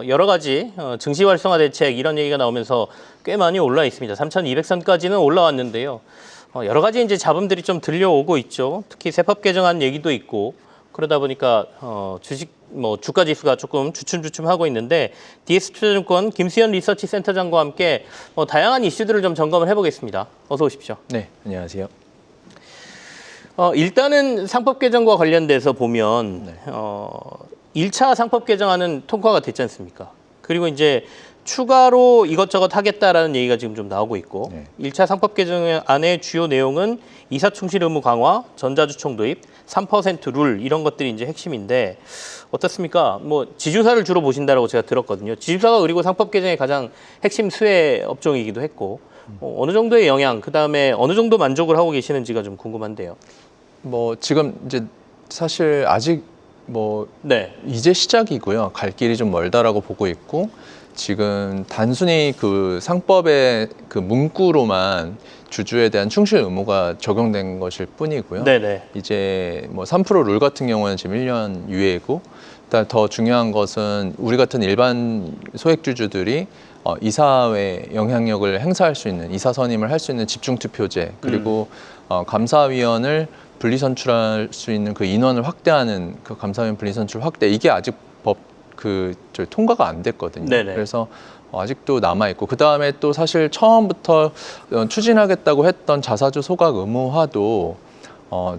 여러 가지 증시 활성화 대책 이런 얘기가 나오면서 꽤 많이 올라 있습니다. 3,200선까지는 올라왔는데요. 여러 가지 이제 잡음들이 좀 들려오고 있죠. 특히 세법 개정안 얘기도 있고 그러다 보니까 주식 주가 지수가 조금 주춤주춤하고 있는데 DS투자증권 김수현 리서치 센터장과 함께 다양한 이슈들을 좀 점검을 해보겠습니다. 어서 오십시오. 네, 안녕하세요. 일단은 상법 개정과 관련돼서 보면 네. 1차 상법 개정안은 통과가 됐지 않습니까? 그리고 이제 추가로 이것저것 하겠다라는 얘기가 지금 좀 나오고 있고 네. 1차 상법 개정안의 주요 내용은 이사 충실 의무 강화, 전자주총 도입, 3% 룰 이런 것들이 이제 핵심인데 어떻습니까? 지주사를 주로 보신다라고 제가 들었거든요. 지주사가 그리고 상법 개정의 가장 핵심 수혜 업종이기도 했고 어느 정도의 영향, 그다음에 어느 정도 만족을 하고 계시는지가 좀 궁금한데요. 지금 이제 사실 아직 네. 이제 시작이고요. 갈 길이 좀 멀다라고 보고 있고 지금 단순히 그 상법의 그 문구로만 주주에 대한 충실 의무가 적용된 것일 뿐이고요. 네네. 이제 3%룰 같은 경우는 지금 1년 유예고, 일단 더 중요한 것은 우리 같은 일반 소액주주들이 이사회 영향력을 행사할 수 있는, 이사 선임을 할 수 있는 집중투표제, 그리고 감사위원을 분리선출할 수 있는 그 인원을 확대하는 그 감사위원 분리선출 확대, 이게 아직 통과가 안 됐거든요. 네네. 그래서 아직도 남아 있고, 그 다음에 또 사실 처음부터 추진하겠다고 했던 자사주 소각 의무화도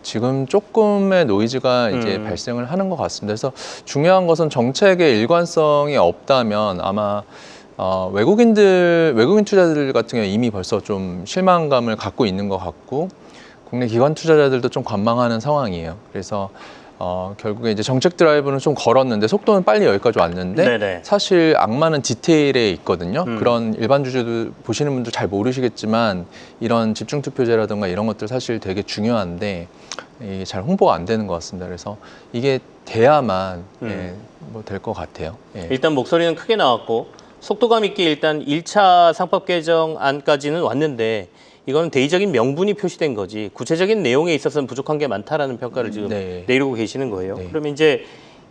지금 조금의 노이즈가 이제 발생을 하는 것 같습니다. 그래서 중요한 것은 정책의 일관성이 없다면 아마 외국인 투자자들 같은 경우 이미 벌써 좀 실망감을 갖고 있는 것 같고, 국내 기관 투자자들도 좀 관망하는 상황이에요. 그래서 결국에 이제 정책 드라이브는 좀 걸었는데 속도는 빨리 여기까지 왔는데 네네. 사실 악마는 디테일에 있거든요. 그런 일반 주주들 보시는 분들 잘 모르시겠지만 이런 집중투표제라든가 이런 것들 사실 되게 중요한데 이게 잘 홍보가 안 되는 것 같습니다. 그래서 이게 돼야만 될 것 같아요. 예. 일단 목소리는 크게 나왔고 속도감 있게 일단 1차 상법 개정안까지는 왔는데 이건 대의적인 명분이 표시된 거지 구체적인 내용에 있어서는 부족한 게 많다라는 평가를 지금 내리고 계시는 거예요. 네. 그러면 이제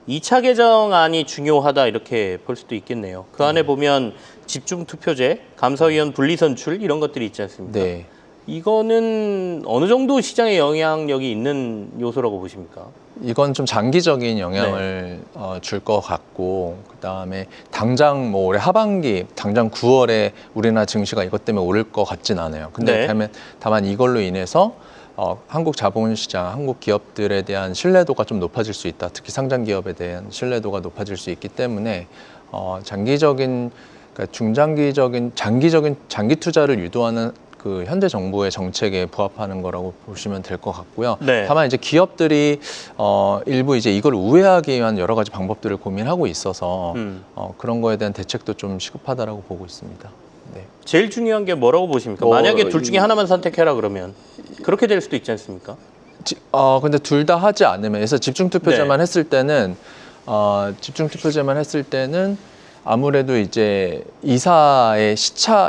2차 개정안이 중요하다 이렇게 볼 수도 있겠네요. 그 안에 보면 집중투표제, 감사위원 분리선출 이런 것들이 있지 않습니까? 네. 이거는 어느 정도 시장에 영향력이 있는 요소라고 보십니까? 이건 좀 장기적인 영향을 줄 것 같고, 그다음에 당장 올해 하반기, 당장 9월에 우리나라 증시가 이것 때문에 오를 것 같진 않아요. 근데 다만 이걸로 인해서 한국 자본시장, 한국 기업들에 대한 신뢰도가 좀 높아질 수 있다. 특히 상장 기업에 대한 신뢰도가 높아질 수 있기 때문에 장기적인, 그러니까 중장기적인, 장기 투자를 유도하는 그 현재 정부의 정책에 부합하는 거라고 보시면 될 것 같고요. 네. 다만 이제 기업들이 일부 이제 이걸 우회하기 위한 여러 가지 방법들을 고민하고 있어서 그런 거에 대한 대책도 좀 시급하다라고 보고 있습니다. 네. 제일 중요한 게 뭐라고 보십니까? 만약에 둘 중에 하나만 선택해라 그러면 그렇게 될 수도 있지 않습니까? 근데 둘 다 하지 않으면, 그래서 집중투표제만 했을 때는 아무래도 이제 이사의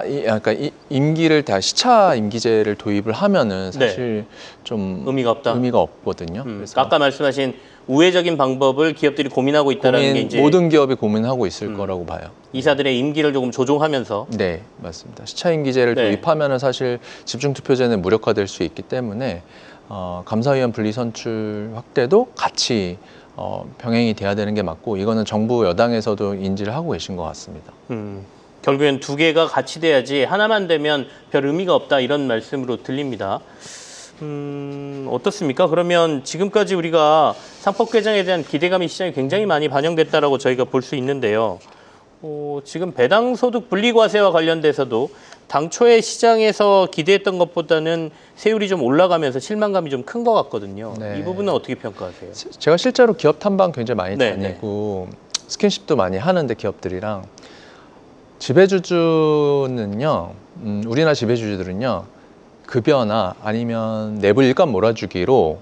그러니까 임기를 다 시차 임기제를 도입을 하면은 사실 좀 의미가 없거든요. 그래서 아까 말씀하신 우회적인 방법을 기업들이 고민하고 있다는 게 이제 모든 기업이 고민하고 있을 거라고 봐요. 이사들의 임기를 조금 조종하면서. 네, 맞습니다. 시차 임기제를 도입하면은 사실 집중투표제는 무력화될 수 있기 때문에 감사위원 분리선출 확대도 같이 병행이 돼야 되는 게 맞고, 이거는 정부 여당에서도 인지를 하고 계신 것 같습니다. 결국엔 두 개가 같이 돼야지 하나만 되면 별 의미가 없다 이런 말씀으로 들립니다. 어떻습니까? 그러면 지금까지 우리가 상법 개정에 대한 기대감이 시장에 굉장히 많이 반영됐다라고 저희가 볼 수 있는데요. 지금 배당소득 분리과세와 관련돼서도 당초에 시장에서 기대했던 것보다는 세율이 좀 올라가면서 실망감이 좀 큰 것 같거든요. 네. 이 부분은 어떻게 평가하세요? 제가 실제로 기업 탐방 굉장히 많이 다니고 스킨십도 많이 하는데 기업들이랑, 지배주주는요, 우리나라 지배주주들은요, 급여나 아니면 내부 일감 몰아주기로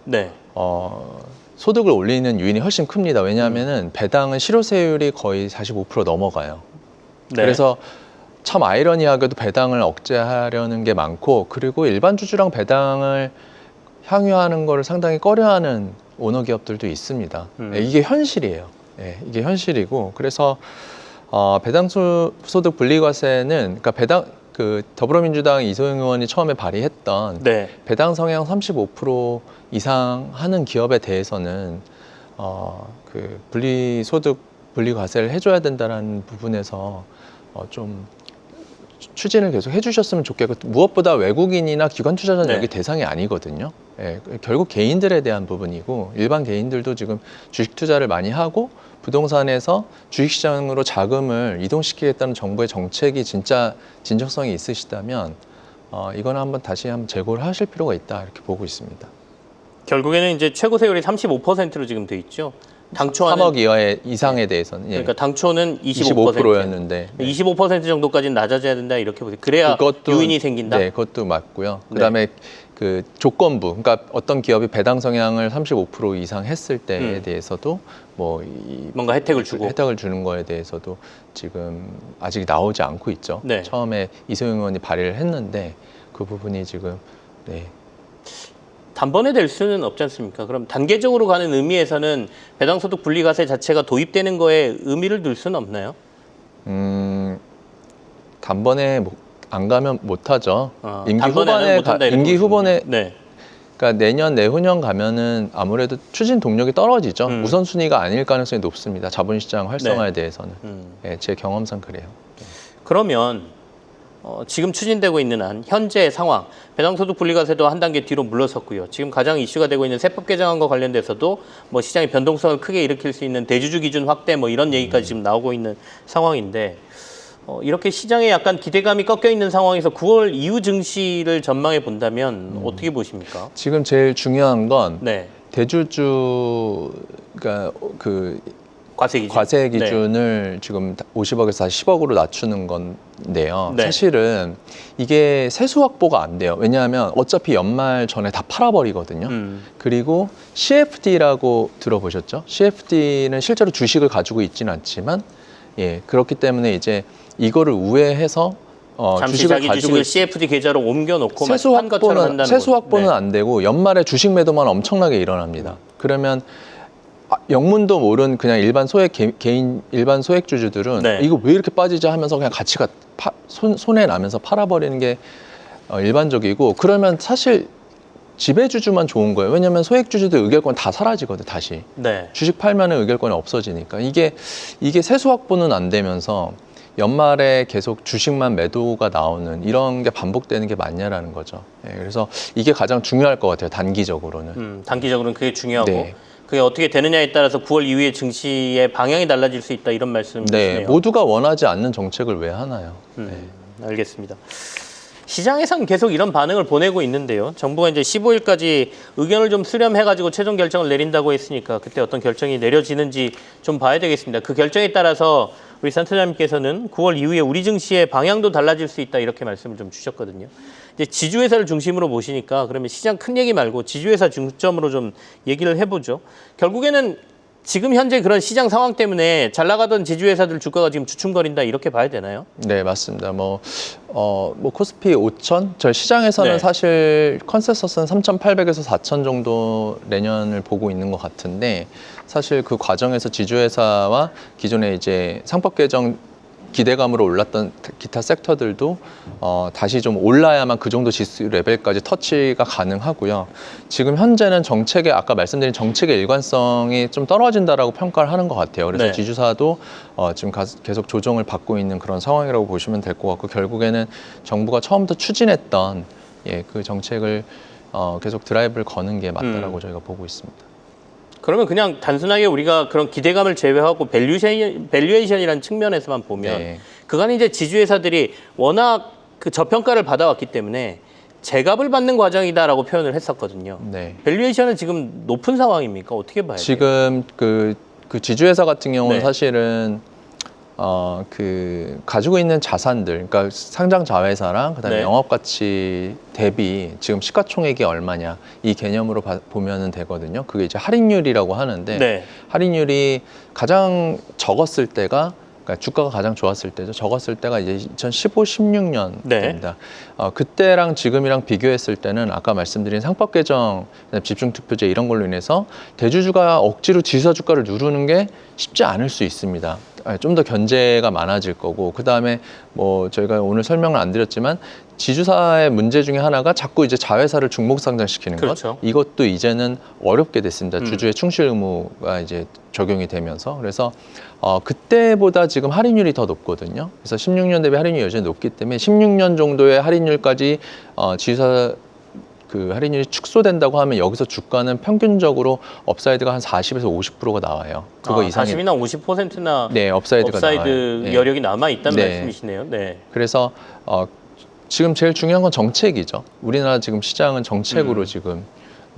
소득을 올리는 요인이 훨씬 큽니다. 왜냐하면은 배당은 실효세율이 거의 45% 넘어가요. 그래서 참 아이러니하게도 배당을 억제하려는 게 많고, 그리고 일반 주주랑 배당을 향유하는 거를 상당히 꺼려하는 오너 기업들도 있습니다. 이게 현실이에요. 이게 현실이고, 그래서 배당소득 분리과세는 그러니까 더불어민주당 이소영 의원이 처음에 발의했던 네. 배당 성향 35% 이상 하는 기업에 대해서는 그 분리소득 분리과세를 해줘야 된다는 부분에서 좀 추진을 계속 해주셨으면 좋겠고, 무엇보다 외국인이나 기관 투자자는 네. 여기 대상이 아니거든요. 예, 결국 개인들에 대한 부분이고, 일반 개인들도 지금 주식 투자를 많이 하고 부동산에서 주식시장으로 자금을 이동시키겠다는 정부의 정책이 진짜 진정성이 있으시다면 이거는 다시 한번 재고를 하실 필요가 있다, 이렇게 보고 있습니다. 결국에는 이제 최고 세율이 35%로 지금 돼 있죠. 당초 3억 이상에 대해서는 그러니까 당초는 25%였는데 25% 정도까지는 낮아져야 된다 이렇게 보세요. 그래야 유인이 생긴다. 네, 그것도 맞고요. 그다음에 그 조건부, 그러니까 어떤 기업이 배당 성향을 35% 이상 했을 때에 대해서도 뭔가 혜택을 주고 혜택을 주는 거에 대해서도 지금 아직 나오지 않고 있죠. 네. 처음에 이소영 의원이 발의를 했는데 그 부분이 지금 단번에 될 수는 없지 않습니까? 그럼 단계적으로 가는 의미에서는 배당소득 분리과세 자체가 도입되는 거에 의미를 둘 수는 없나요? 단번에 안 가면 못하죠. 단번에는 임기 후반에 네. 그러니까 내년 내후년 가면은 아무래도 추진 동력이 떨어지죠. 우선순위가 아닐 가능성이 높습니다. 자본시장 활성화에 대해서는. 네, 제 경험상 그래요. 그러면 지금 추진되고 있는 한 현재 상황, 배당소득 분리과세도 한 단계 뒤로 물러섰고요. 지금 가장 이슈가 되고 있는 세법 개정안과 관련돼서도 시장의 변동성을 크게 일으킬 수 있는 대주주 기준 확대 이런 얘기까지 지금 나오고 있는 상황인데, 이렇게 시장에 약간 기대감이 꺾여 있는 상황에서 9월 이후 증시를 전망해 본다면 어떻게 보십니까? 지금 제일 중요한 건 네. 대주주 그러니까 그 과세 기준을 지금 50억에서 다시 10억으로 낮추는 건데요. 네. 사실은 이게 세수 확보가 안 돼요. 왜냐하면 어차피 연말 전에 다 팔아버리거든요. 그리고 CFD라고 들어보셨죠? CFD는 실제로 주식을 가지고 있지는 않지만, 그렇기 때문에 이제 이거를 우회해서 잠시 주식을 자기 가지고 주식을 CFD 계좌로 옮겨놓고 세수 한 것처럼 한다는 세수 확보는 거죠. 안 되고 연말에 주식 매도만 엄청나게 일어납니다. 그러면 영문도 모르는 그냥 일반 소액주주들은 이거 왜 이렇게 빠지지 하면서 그냥 가치가 손해 나면서 팔아버리는 게 일반적이고, 그러면 사실 지배주주만 좋은 거예요. 왜냐하면 소액주주들 의결권 다 사라지거든, 다시. 네. 주식 팔면은 의결권이 없어지니까. 이게 세수 확보는 안 되면서 연말에 계속 주식만 매도가 나오는 이런 게 반복되는 게 맞냐라는 거죠. 그래서 이게 가장 중요할 것 같아요, 단기적으로는. 단기적으로는 그게 중요하고. 네. 그게 어떻게 되느냐에 따라서 9월 이후에 증시의 방향이 달라질 수 있다 이런 말씀이시네요. 네, 모두가 원하지 않는 정책을 왜 하나요? 알겠습니다. 시장에서는 계속 이런 반응을 보내고 있는데요. 정부가 이제 15일까지 의견을 좀 수렴해가지고 최종 결정을 내린다고 했으니까 그때 어떤 결정이 내려지는지 좀 봐야 되겠습니다. 그 결정에 따라서 우리 센터장님께서는 9월 이후에 우리 증시의 방향도 달라질 수 있다 이렇게 말씀을 좀 주셨거든요. 이제 지주회사를 중심으로 보시니까 그러면 시장 큰 얘기 말고 지주회사 중점으로 좀 얘기를 해보죠. 결국에는 지금 현재 그런 시장 상황 때문에 잘 나가던 지주회사들 주가가 지금 주춤거린다 이렇게 봐야 되나요? 네, 맞습니다. 코스피 5천? 저희 시장에서는 사실 컨센서스는 3,800에서 4천 정도 내년을 보고 있는 것 같은데, 사실 그 과정에서 지주회사와 기존에 이제 상법 개정 기대감으로 올랐던 기타 섹터들도 다시 좀 올라야만 그 정도 지수 레벨까지 터치가 가능하고요. 지금 현재는 아까 말씀드린 정책의 일관성이 좀 떨어진다라고 평가를 하는 것 같아요. 그래서 지주사도 지금 계속 조정을 받고 있는 그런 상황이라고 보시면 될 것 같고, 결국에는 정부가 처음부터 추진했던 그 정책을 계속 드라이브를 거는 게 맞다라고 저희가 보고 있습니다. 그러면 그냥 단순하게 우리가 그런 기대감을 제외하고 밸류에이션이라는 측면에서만 보면 그간 이제 지주회사들이 워낙 그 저평가를 받아왔기 때문에 제값을 받는 과정이다라고 표현을 했었거든요. 밸류에이션은 지금 높은 상황입니까? 어떻게 봐야 돼요? 지금 그 지주회사 같은 경우는 사실은 가지고 있는 자산들, 그러니까 상장 자회사랑 그다음에 영업 가치 대비 지금 시가총액이 얼마냐 이 개념으로 보면은 되거든요. 그게 이제 할인율이라고 하는데 할인율이 가장 적었을 때가, 그러니까 주가가 가장 좋았을 때죠. 적었을 때가 이제 2015, 16년입니다. 그때랑 지금이랑 비교했을 때는 아까 말씀드린 상법 개정, 집중투표제 이런 걸로 인해서 대주주가 억지로 지수사 주가를 누르는 게 쉽지 않을 수 있습니다. 좀 더 견제가 많아질 거고, 그 다음에 뭐 저희가 오늘 설명을 안 드렸지만 지주사의 문제 중에 하나가 자꾸 이제 자회사를 중복 상장시키는 그렇죠. 것, 이것도 이제는 어렵게 됐습니다. 주주의 충실 의무가 이제 적용이 되면서. 그래서 그때보다 지금 할인율이 더 높거든요. 그래서 16년 대비 할인율이 여전히 높기 때문에 16년 정도의 할인율까지 지주사 그 할인율이 축소된다고 하면 여기서 주가는 평균적으로 업사이드가 한 40에서 50%가 나와요. 그거 이상이 40이나 50%나 네, 업사이드가 업사이드 나와요. 네. 여력이 남아 있다는 네. 말씀이시네요. 네. 그래서 지금 제일 중요한 건 정책이죠. 우리나라 지금 시장은 정책으로 지금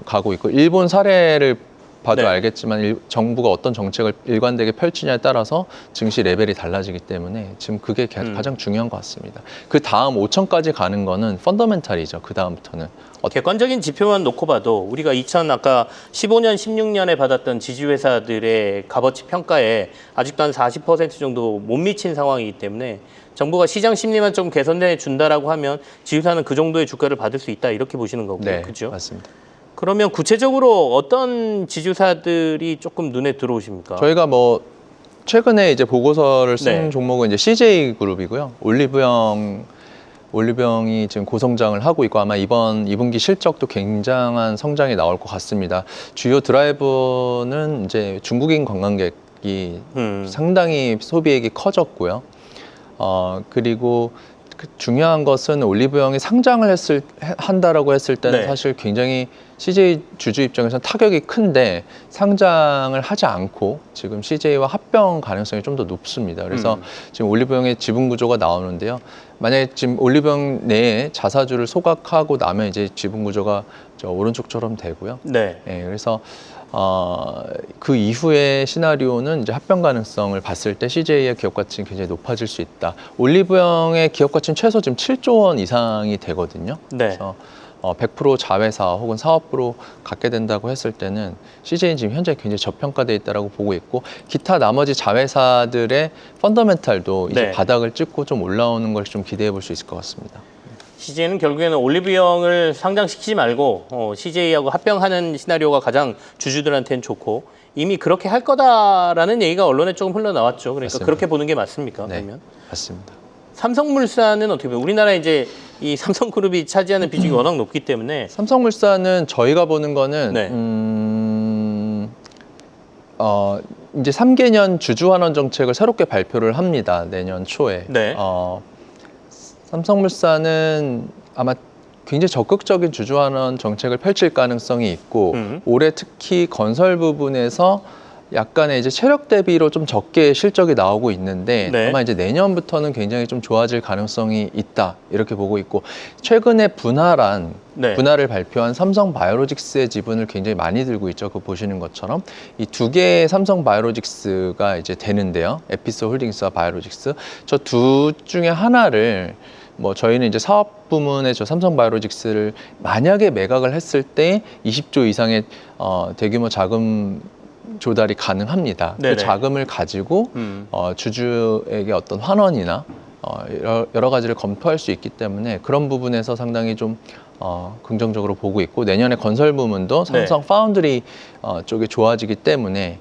가고 있고, 일본 사례를 봐도 네. 알겠지만 정부가 어떤 정책을 일관되게 펼치냐에 따라서 증시 레벨이 달라지기 때문에 지금 그게 가장 중요한 것 같습니다. 그 다음 5천까지 가는 거는 펀더멘탈이죠. 그 다음부터는. 객관적인 지표만 놓고 봐도 우리가 아까 15년, 16년에 받았던 지주회사들의 값어치 평가에 아직도 한 40% 정도 못 미친 상황이기 때문에 정부가 시장 심리만 좀 개선해 준다라고 하면 지주사는 그 정도의 주가를 받을 수 있다 이렇게 보시는 거고요. 네, 그렇죠? 맞습니다. 그러면 구체적으로 어떤 지주사들이 조금 눈에 들어오십니까? 저희가 뭐 최근에 이제 보고서를 쓴 네. 종목은 이제 CJ 그룹이고요. 올리브영이 지금 고성장을 하고 있고 아마 이번 2분기 실적도 굉장한 성장이 나올 것 같습니다. 주요 드라이버는 이제 중국인 관광객이 상당히 소비액이 커졌고요. 그리고 중요한 것은 올리브영이 상장을 한다라고 했을 때는 네. 사실 굉장히 CJ 주주 입장에서는 타격이 큰데 상장을 하지 않고 지금 CJ와 합병 가능성이 좀 더 높습니다. 그래서 지금 올리브영의 지분 구조가 나오는데요. 만약에 지금 올리브영 내에 자사주를 소각하고 나면 이제 지분 구조가 저 오른쪽처럼 되고요. 네. 네, 그래서 그 이후의 시나리오는 이제 합병 가능성을 봤을 때 CJ의 기업 가치는 굉장히 높아질 수 있다. 올리브영의 기업 가치는 최소 지금 7조 원 이상이 되거든요. 네. 그래서 100% 자회사 혹은 사업부로 갖게 된다고 했을 때는 CJ는 지금 현재 굉장히 저평가되어 있다고 보고 있고, 기타 나머지 자회사들의 펀더멘탈도 이제 네. 바닥을 찍고 좀 올라오는 걸 좀 기대해 볼 수 있을 것 같습니다. CJ는 결국에는 올리브영을 상장시키지 말고 CJ하고 합병하는 시나리오가 가장 주주들한테는 좋고, 이미 그렇게 할 거다라는 얘기가 언론에 조금 흘러나왔죠. 그러니까 맞습니다. 그렇게 보는 게 맞습니까? 네, 그러면 맞습니다. 삼성물산은 어떻게 보면 우리나라 이제 이 삼성그룹이 차지하는 비중이 워낙 높기 때문에 삼성물산은 저희가 보는 거는 네. 이제 3개년 주주환원 정책을 새롭게 발표를 합니다. 내년 초에. 네. 삼성물산은 아마 굉장히 적극적인 주주환원 정책을 펼칠 가능성이 있고, 올해 특히 건설 부분에서 약간의 이제 체력 대비로 좀 적게 실적이 나오고 있는데 네. 아마 이제 내년부터는 굉장히 좀 좋아질 가능성이 있다 이렇게 보고 있고, 최근에 분할을 발표한 삼성바이오로직스의 지분을 굉장히 많이 들고 있죠. 그거 보시는 것처럼 이 두 개의 삼성바이오로직스가 이제 되는데요. 에피스 홀딩스와 바이오로직스, 저 두 중에 하나를 뭐 저희는 이제 사업 부문의 저 삼성바이오로직스를 만약에 매각을 했을 때 20조 이상의 대규모 자금 조달이 가능합니다. 네네. 그 자금을 가지고 주주에게 어떤 환원이나 여러 가지를 검토할 수 있기 때문에 그런 부분에서 상당히 좀 긍정적으로 보고 있고, 내년에 건설 부문도 삼성 파운드리 쪽이 좋아지기 때문에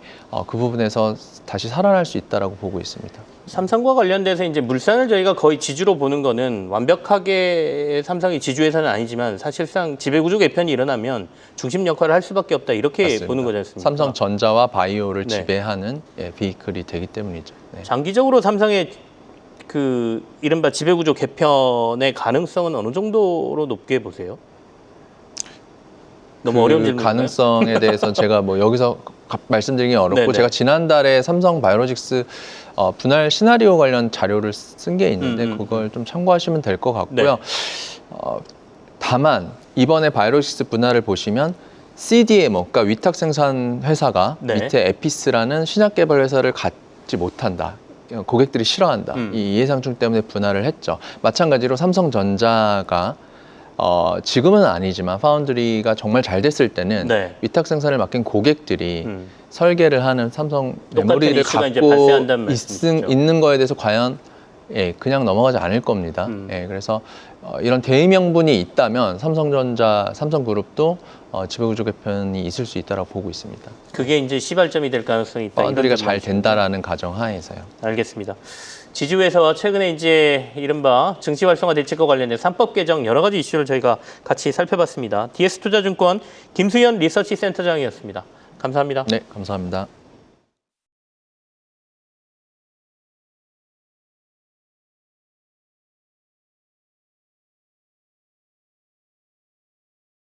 그 부분에서 다시 살아날 수 있다라고 보고 있습니다. 삼성과 관련돼서 이제 물산을 저희가 거의 지주로 보는 거는 완벽하게 삼성이 지주회사는 아니지만 사실상 지배구조 개편이 일어나면 중심 역할을 할 수밖에 없다 이렇게 맞습니다. 보는 거지 않습니까? 삼성전자와 바이오를 네. 지배하는 비클이 되기 때문이죠. 네. 장기적으로 삼성의 그 이른바 지배구조 개편의 가능성은 어느 정도로 높게 보세요? 너무 어려운 그 질문인가요? 가능성에 대해서 제가 뭐 여기서 말씀드리기 어렵고, 네네. 제가 지난달에 삼성 바이오로직스 분할 시나리오 관련 자료를 쓴 게 있는데 그걸 좀 참고하시면 될 것 같고요. 다만 이번에 바이오로직스 분할을 보시면 CDMO, 그러니까 위탁 생산 회사가 네. 밑에 에피스라는 신약 개발 회사를 갖지 못한다. 고객들이 싫어한다. 이 이해상충 때문에 분할을 했죠. 마찬가지로 삼성전자가 지금은 아니지만 파운드리가 정말 잘 됐을 때는 네. 위탁 생산을 맡긴 고객들이 설계를 하는 삼성 똑같은 메모리를 이슈가 이제 갖고 발생한다는 말씀이시죠. 있는 거에 대해서 과연 예, 그냥 넘어가지 않을 겁니다. 예, 그래서 이런 대의 명분이 있다면 삼성전자, 삼성그룹도 지배구조 개편이 있을 수 있다고 보고 있습니다. 그게 이제 시발점이 될 가능성이 있다. 바운더리가 이런 잘 말씀이시죠? 된다라는 가정하에서요. 알겠습니다. 지주에서 최근에 이제 이른바 증시 활성화 대책과 관련된 3법 개정 여러 가지 이슈를 저희가 같이 살펴봤습니다. DS투자증권 김수현 리서치 센터장이었습니다. 감사합니다. 네, 감사합니다.